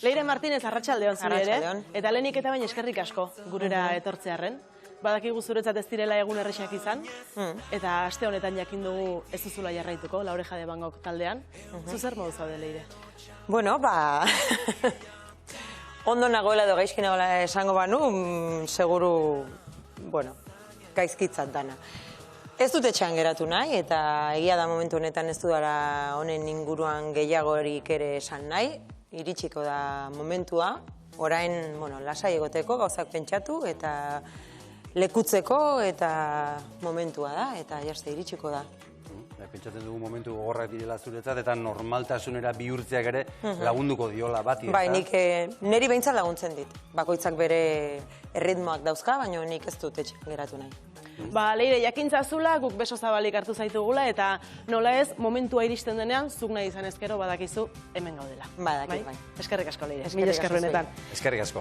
Leire Martínez, arratsaldeon zuri ere, Arratsaldeon. eta lehenik eta baina eskerrik asko gurera etortzearren. Badakigu zuretzat ez direla egun errexak izan, eta aste honetan jakin dugu ez duzula jarraituko, Laure Jade Bangok taldean. Zu zer modu zaude, Leire? Bueno, ondo nagoela edo gaizki nagoela esango banu, seguru, gaizkitzat dana. Ez dut etxean geratu nahi, eta egia da momentu honetan ez dudala honen inguruan gehiagorik ere esan nahi. Iritsiko da momentua, orain, lasai egoteko, gauzak pentsatu, eta lekutzeko, eta momentua da, eta jazte iritsiko da. Pentsatzen dugu momentu gogorrak direla zuretzat, eta normaltasunera bihurtzeak ere lagunduko diola bati. Bai, niri behintzat laguntzen dit. Bakoitzak bere erritmoak dauzka, baina nik ez dut etxean geratu nahi. Leire, jakintzazula, guk beso zabalik hartu zaitugula, eta nola ez, momentua iristen denean, zuk nahi izan ezkero badakizu hemen gaudela. Badakit, bai. Eskerrik asko, Leire. Eskerrik asko, Mila esker benetan. Eskerrik asko.